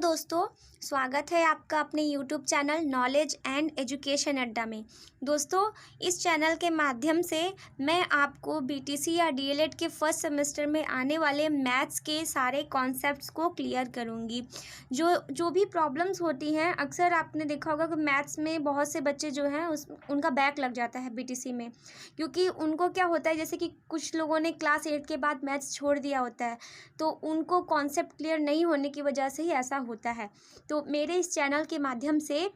दोस्तों, स्वागत है आपका अपने YouTube channel knowledge and education अड्डा में। दोस्तों, इस चैनल के माध्यम से मैं आपको बीटीसी या डीएलएड के फर्स्ट सेमेस्टर में आने वाले मैथ्स के सारे कॉन्सेप्ट्स को क्लियर करूंगी। जो भी प्रॉब्लम्स होती हैं, अक्सर आपने देखा होगा कि मैथ्स में बहुत से बच्चे जो हैं उनका बैक लग जाता है बीटीसी में, क्योंकि उनको क्या होता है, जैसे कि कुछ लोगों ने क्लास 8 के बाद मैथ्स छोड़ दिया होता है, तो उनको कॉन्सेप्ट क्लियर नहीं होने की वजह से ही ऐसा होता है। तो मेरे इस चैनल के माध्यम से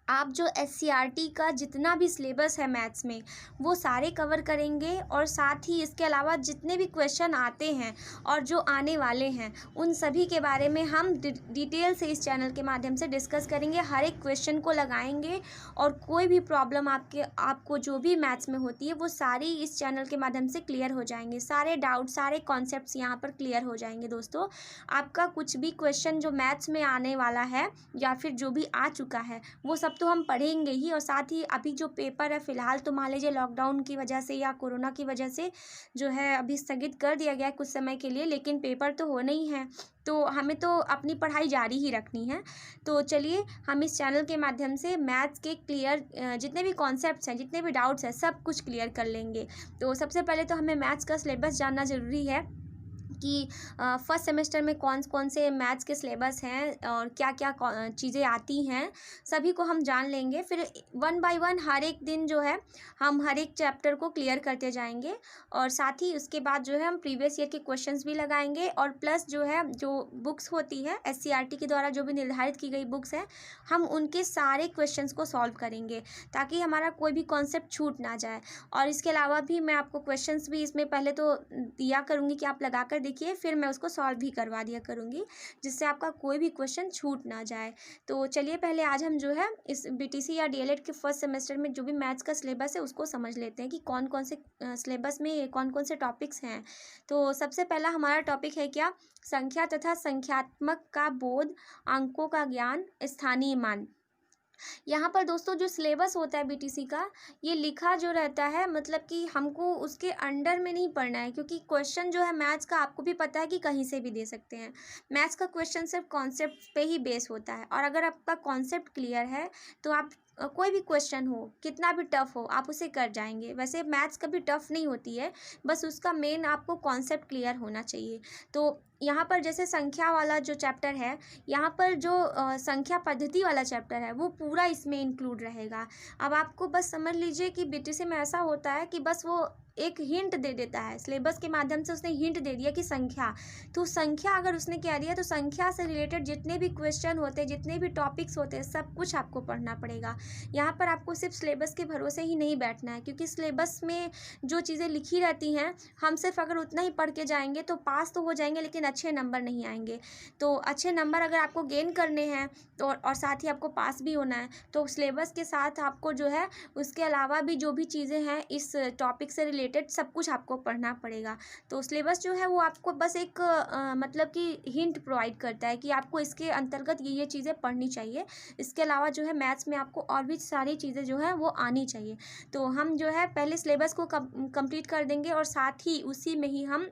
आप जो एससीईआरटी का जितना भी सिलेबस है मैथ्स में, वो सारे कवर करेंगे, और साथ ही इसके अलावा जितने भी क्वेश्चन आते हैं और जो आने वाले हैं, उन सभी के बारे में हम डिटेल से इस चैनल के माध्यम से डिस्कस करेंगे। हर एक क्वेश्चन को लगाएंगे, और कोई भी प्रॉब्लम आपको जो भी मैथ्स में होती है, वो सारी इस चैनल के माध्यम से क्लियर हो जाएंगे। सारे डाउट, सारे कॉन्सेप्ट्स यहाँ पर क्लियर हो जाएंगे। दोस्तों, आपका कुछ भी क्वेश्चन जो मैथ्स में आने वाला है या फिर जो भी आ चुका है, वो सब तो हम पढ़ेंगे ही, और साथ ही अभी जो पेपर है, फ़िलहाल तो मान लीजिए लॉकडाउन की वजह से या कोरोना की वजह से जो है अभी स्थगित कर दिया गया है कुछ समय के लिए, लेकिन पेपर तो होने ही हैं, तो हमें तो अपनी पढ़ाई जारी ही रखनी है। तो चलिए, हम इस चैनल के माध्यम से मैथ्स के क्लियर जितने भी कॉन्सेप्ट्स हैं, जितने भी डाउट्स हैं, सब कुछ क्लियर कर लेंगे। तो सबसे पहले तो हमें मैथ्स का सिलेबस जानना ज़रूरी है कि फर्स्ट सेमेस्टर में कौन कौन से मैथ्स के सिलेबस हैं और क्या क्या चीज़ें आती हैं, सभी को हम जान लेंगे। फिर वन बाय वन हर एक दिन जो है हम हर एक चैप्टर को क्लियर करते जाएंगे, और साथ ही उसके बाद जो है हम प्रीवियस ईयर के क्वेश्चंस भी लगाएंगे, और प्लस जो है जो बुक्स होती है एससीईआरटी के द्वारा जो भी निर्धारित की गई बुक्स हैं, हम उनके सारे क्वेश्चंस को सॉल्व करेंगे, ताकि हमारा कोई भी कॉन्सेप्ट छूट ना जाए। और इसके अलावा भी मैं आपको क्वेश्चंस भी इसमें पहले तो दिया करूँगी कि आप लगा कर देखिए, फिर मैं उसको सॉल्व भी करवा दिया करूँगी, जिससे आपका कोई भी क्वेश्चन छूट ना जाए। तो चलिए, पहले आज हम जो है इस बीटीसी या डीएलएड के फर्स्ट सेमेस्टर में जो भी मैथ्स का सिलेबस है, उसको समझ लेते हैं कि कौन कौन से सिलेबस में कौन कौन से टॉपिक्स हैं। तो सबसे पहला हमारा टॉपिक है क्या? संख्या तथा संख्यात्मक का बोध, अंकों का ज्ञान, स्थानीय मान। यहाँ पर दोस्तों जो सिलेबस होता है बीटीसी का, ये लिखा जो रहता है, मतलब कि हमको उसके अंडर में नहीं पढ़ना है, क्योंकि क्वेश्चन जो है मैथ्स का आपको भी पता है कि कहीं से भी दे सकते हैं। मैथ्स का क्वेश्चन सिर्फ कॉन्सेप्ट पे ही बेस होता है, और अगर आपका कॉन्सेप्ट क्लियर है तो आप कोई भी क्वेश्चन हो, कितना भी टफ हो, आप उसे कर जाएंगे। वैसे मैथ्स कभी टफ नहीं होती है, बस उसका मेन आपको कॉन्सेप्ट क्लियर होना चाहिए। तो यहाँ पर जैसे संख्या वाला जो चैप्टर है, यहाँ पर जो संख्या पद्धति वाला चैप्टर है, वो पूरा इसमें इंक्लूड रहेगा। अब आपको बस समझ लीजिए कि बीटीसी में ऐसा होता है कि बस वो एक हिंट दे देता है, सिलेबस के माध्यम से उसने हिंट दे दिया कि संख्या, तो संख्या अगर उसने कह दिया, तो संख्या से रिलेटेड जितने भी क्वेश्चन होते हैं, जितने भी टॉपिक्स होते हैं, सब कुछ आपको पढ़ना पड़ेगा। यहाँ पर आपको सिर्फ सिलेबस के भरोसे ही नहीं बैठना है, क्योंकि सिलेबस में जो चीज़ें लिखी रहती हैं, हम सिर्फ अगर उतना ही पढ़ के जाएंगे तो पास तो हो जाएंगे, लेकिन अच्छे नंबर नहीं आएंगे। तो अच्छे नंबर अगर आपको गेन करने हैं, तो और साथ ही आपको पास भी होना है, तो सिलेबस के साथ आपको जो है उसके अलावा भी जो भी चीज़ें हैं इस टॉपिक से रिलेटेड, सब कुछ आपको पढ़ना पड़ेगा। तो सिलेबस जो है वो आपको बस एक मतलब कि हिंट प्रोवाइड करता है कि आपको इसके अंतर्गत ये चीज़ें पढ़नी चाहिए। इसके अलावा जो है मैथ्स में आपको और भी सारी चीज़ें जो है वो आनी चाहिए। तो हम जो है पहले सिलेबस को कंप्लीट कर देंगे, और साथ ही उसी में ही हम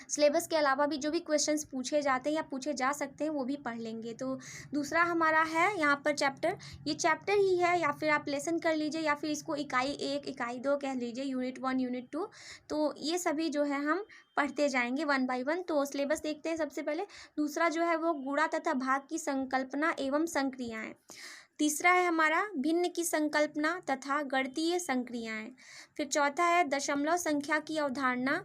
सिलेबस के अलावा भी जो भी क्वेश्चंस पूछे जाते हैं या पूछे जा सकते हैं, वो भी पढ़ लेंगे। तो दूसरा हमारा है यहाँ पर चैप्टर, ये चैप्टर ही है, या फिर आप लेसन कर लीजिए, या फिर इसको इकाई 1 इकाई 2 कह लीजिए, यूनिट 1 यूनिट 2। तो ये सभी जो है हम पढ़ते जाएंगे वन बाय वन। तो सिलेबस देखते हैं सबसे पहले। दूसरा जो है वो गुणा तथा भाग की संकल्पना एवं संक्रियाएँ। तीसरा है हमारा भिन्न की संकल्पना तथा गणितीय संक्रियाएँ। फिर चौथा है दशमलव संख्या की अवधारणा,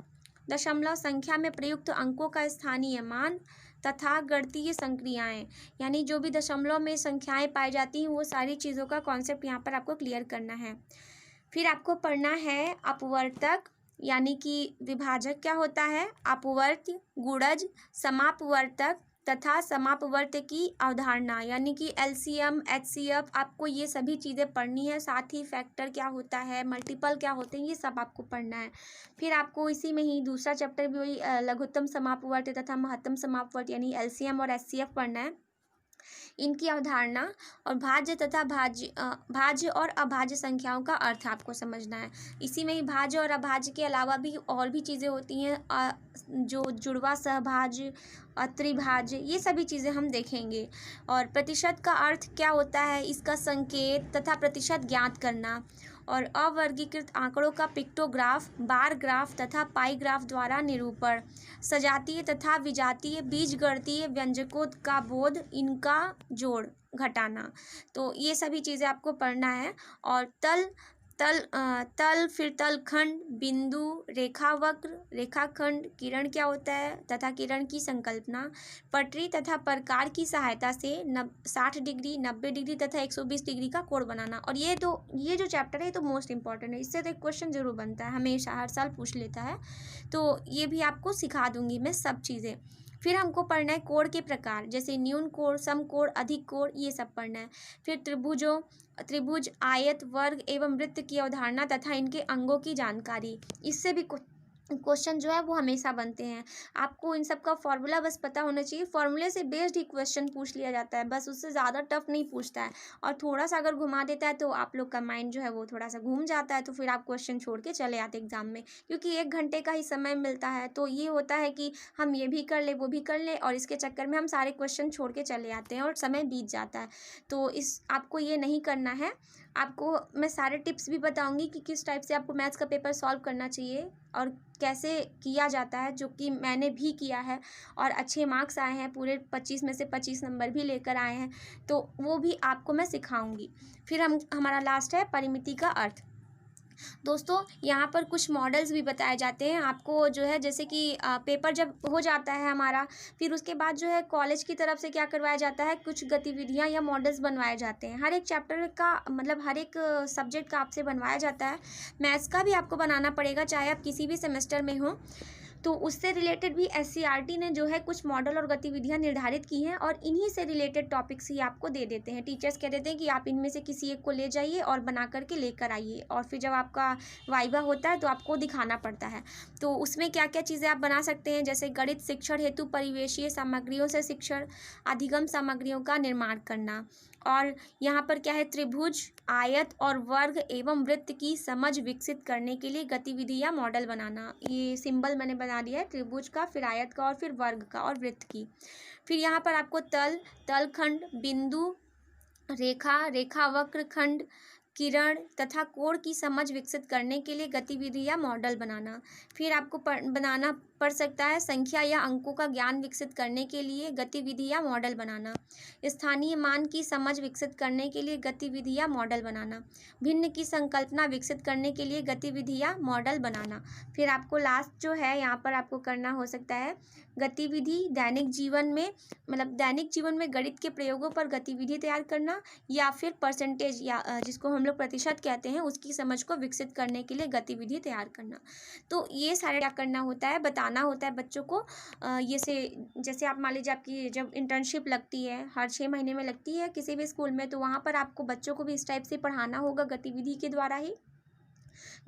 दशमलव संख्या में प्रयुक्त अंकों का स्थानीय मान तथा गणितीय संक्रियाएँ, यानी जो भी दशमलव में संख्याएं पाई जाती हैं, वो सारी चीज़ों का कॉन्सेप्ट यहाँ पर आपको क्लियर करना है। फिर आपको पढ़ना है अपवर्तक, यानी कि विभाजक क्या होता है, अपवर्त्य, गुणज, समापवर्तक तथा समापवर्त की अवधारणा, यानी कि एलसीएम, एचसीएफ, आपको ये सभी चीज़ें पढ़नी है। साथ ही फैक्टर क्या होता है, मल्टीपल क्या होते हैं, ये सब आपको पढ़ना है। फिर आपको इसी में ही दूसरा चैप्टर भी वही लघुत्तम समापवर्त तथा महत्तम समापवर्त, यानी एलसीएम और एचसीएफ पढ़ना है। इनकी अवधारणा और भाज्य और अभाज्य संख्याओं का अर्थ आपको समझना है। इसी में ही भाज्य और अभाज्य के अलावा भी और भी चीज़ें होती हैं, जो जुड़वा सहभाज्य, त्रिभाज्य, ये सभी चीज़ें हम देखेंगे। और प्रतिशत का अर्थ क्या होता है, इसका संकेत तथा प्रतिशत ज्ञात करना, और अवर्गीकृत आंकड़ों का पिक्टोग्राफ, बार ग्राफ तथा पाई ग्राफ द्वारा निरूपण, सजातीय तथा विजातीय बीजगणितीय व्यंजकों का बोध, इनका जोड़ घटाना। तो ये सभी चीज़ें आपको पढ़ना है। और तल फिर तलखंड, बिंदु, रेखावक्र, रेखाखंड, किरण क्या होता है तथा किरण की संकल्पना, पटरी तथा प्रकार की सहायता से 60 डिग्री, 90 डिग्री तथा 120 डिग्री का कोण बनाना। और ये जो चैप्टर है ये तो मोस्ट इंपॉर्टेंट है, इससे तो एक क्वेश्चन जरूर बनता है, हमेशा हर साल पूछ लेता है। तो ये भी आपको सिखा दूंगी मैं सब चीज़ें। फिर हमको पढ़ना है कोण के प्रकार, जैसे न्यून कोण, समकोण, अधिक कोण, ये सब पढ़ना है। फिर त्रिभुज, आयत, वर्ग एवं वृत्त की अवधारणा तथा इनके अंगों की जानकारी, इससे भी क्वेश्चन जो है वो हमेशा बनते हैं। आपको इन सब का फॉर्मूला बस पता होना चाहिए, फॉर्मूले से बेस्ड ही क्वेश्चन पूछ लिया जाता है, बस उससे ज़्यादा टफ नहीं पूछता है। और थोड़ा सा अगर घुमा देता है तो आप लोग का माइंड जो है वो थोड़ा सा घूम जाता है, तो फिर आप क्वेश्चन छोड़ के चले आते एग्जाम में, क्योंकि 1 घंटे का ही समय मिलता है। तो ये होता है कि हम ये भी कर ले वो भी कर ले, और इसके चक्कर में हम सारे क्वेश्चन छोड़ के चले आते हैं और समय बीत जाता है। तो आपको ये नहीं करना है। आपको मैं सारे टिप्स भी बताऊंगी कि किस टाइप से आपको मैथ्स का पेपर सॉल्व करना चाहिए और कैसे किया जाता है, जो कि मैंने भी किया है और अच्छे मार्क्स आए हैं, पूरे 25 में से 25 नंबर भी लेकर आए हैं। तो वो भी आपको मैं सिखाऊंगी। फिर हमारा लास्ट है परिमिति का अर्थ। दोस्तों यहाँ पर कुछ मॉडल्स भी बताए जाते हैं आपको, जो है जैसे कि पेपर जब हो जाता है हमारा, फिर उसके बाद जो है कॉलेज की तरफ से क्या करवाया जाता है, कुछ गतिविधियाँ या मॉडल्स बनवाए जाते हैं। हर एक चैप्टर का मतलब हर एक सब्जेक्ट का आपसे बनवाया जाता है। मैथ्स का भी आपको बनाना पड़ेगा, चाहे आप किसी भी सेमेस्टर में हो। तो उससे रिलेटेड भी SCERT ने जो है कुछ मॉडल और गतिविधियां निर्धारित की हैं, और इन्हीं से रिलेटेड टॉपिक्स ही आपको दे देते हैं। टीचर्स कह देते हैं कि आप इनमें से किसी एक को ले जाइए और बना करके लेकर आइए, और फिर जब आपका वाइवा होता है तो आपको दिखाना पड़ता है। तो उसमें क्या क्या चीज़ें आप बना सकते हैं, जैसे गणित शिक्षण हेतु परिवेशीय सामग्रियों से शिक्षण, अधिगम सामग्रियों का निर्माण करना, और यहाँ पर क्या है, त्रिभुज, आयत और वर्ग एवं वृत्त की समझ विकसित करने के लिए गतिविधि या मॉडल बनाना। ये सिंबल मैंने बना दिया है, त्रिभुज का, फिर आयत का, और फिर वर्ग का और वृत्त की। फिर यहाँ पर आपको तलखंड, बिंदु, रेखा, रेखावक्र खंड, किरण तथा कोण की समझ विकसित करने के लिए गतिविधि या मॉडल बनाना। फिर आपको बनाना पड़ सकता है संख्या या अंकों का ज्ञान विकसित करने के लिए गतिविधि या मॉडल बनाना। स्थानीय मान की समझ विकसित करने के लिए गतिविधि या मॉडल बनाना। भिन्न की संकल्पना विकसित करने के लिए गतिविधि या मॉडल बनाना। फिर आपको लास्ट जो है यहाँ पर आपको करना हो सकता है गतिविधि दैनिक जीवन में, मतलब दैनिक जीवन में गणित के प्रयोगों पर गतिविधि तैयार करना, या फिर परसेंटेज या जिसको हम लोग प्रतिशत कहते हैं उसकी समझ को विकसित करने के लिए गतिविधि तैयार करना। तो ये सारे क्या करना होता है, बताना होता है बच्चों को। जैसे आप मान लीजिए आपकी जब इंटर्नशिप लगती है, हर 6 महीने में लगती है किसी भी स्कूल में, तो वहाँ पर आपको बच्चों को भी इस टाइप से पढ़ाना होगा गतिविधि के द्वारा ही।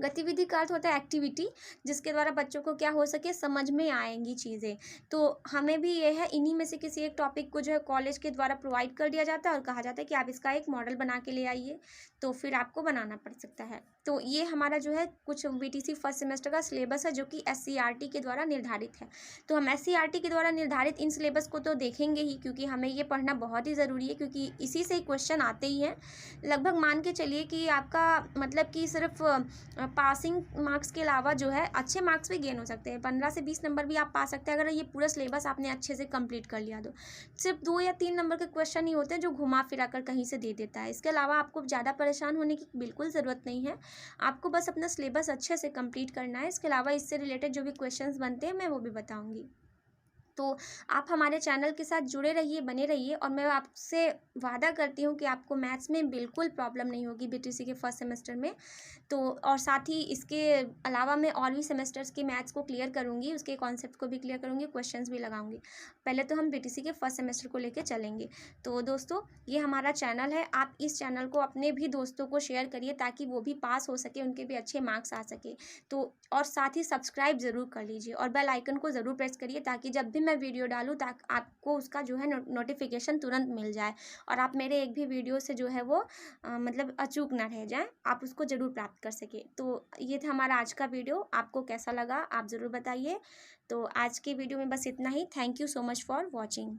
गतिविधि का अर्थ होता है एक्टिविटी, जिसके द्वारा बच्चों को क्या हो सके, समझ में आएंगी चीज़ें। तो हमें भी ये है, इन्हीं में से किसी एक टॉपिक को जो है कॉलेज के द्वारा प्रोवाइड कर दिया जाता है और कहा जाता है कि आप इसका एक मॉडल बना के ले आइए, तो फिर आपको बनाना पड़ सकता है। तो ये हमारा जो है कुछ BTC फर्स्ट सेमेस्टर का सिलेबस है, जो कि SCERT के द्वारा निर्धारित है। तो हम SCERT के द्वारा निर्धारित इन सिलेबस को तो देखेंगे ही, क्योंकि हमें ये पढ़ना बहुत ही ज़रूरी है, क्योंकि इसी से ही क्वेश्चन आते ही हैं। लगभग मान के चलिए कि आपका मतलब कि सिर्फ पासिंग मार्क्स के अलावा जो है अच्छे मार्क्स भी गेन हो सकते हैं, 15 से 20 नंबर भी आप पा सकते हैं अगर ये पूरा सिलेबस आपने अच्छे से कंप्लीट कर लिया। तो सिर्फ 2 या 3 नंबर के क्वेश्चन ही होते हैं जो घुमा फिरा कर कहीं से दे देता है। इसके अलावा आपको ज़्यादा परेशान होने की बिल्कुल ज़रूरत नहीं है, आपको बस अपना सिलेबस अच्छे से कंप्लीट करना है। इसके अलावा इससे रिलेटेड जो भी क्वेश्चंस बनते हैं मैं वो भी बताऊँगी। तो आप हमारे चैनल के साथ जुड़े रहिए, बने रहिए, और मैं आपसे वादा करती हूँ कि आपको मैथ्स में बिल्कुल प्रॉब्लम नहीं होगी BTC के फर्स्ट सेमेस्टर में। तो और साथ ही इसके अलावा मैं और भी सेमेस्टर्स के मैथ्स को क्लियर करूँगी, उसके कॉन्सेप्ट को भी क्लियर करूँगी, क्वेश्चंस भी लगाऊंगी। पहले तो हम BTC के फर्स्ट सेमेस्टर को लेकर चलेंगे। तो दोस्तों ये हमारा चैनल है, आप इस चैनल को अपने भी दोस्तों को शेयर करिए ताकि वो भी पास हो सके, उनके भी अच्छे मार्क्स आ सके। तो और साथ ही सब्सक्राइब ज़रूर कर लीजिए और बेल आइकन को ज़रूर प्रेस करिए, ताकि जब भी मैं वीडियो डालूँ ताकि आपको उसका जो है नोटिफिकेशन तुरंत मिल जाए और आप मेरे एक भी वीडियो से जो है वो मतलब अचूक ना रह जाए, आप उसको ज़रूर प्राप्त कर सकें। तो ये था हमारा आज का वीडियो, आपको कैसा लगा आप ज़रूर बताइए। तो आज के वीडियो में बस इतना ही। Thank you so much for watching.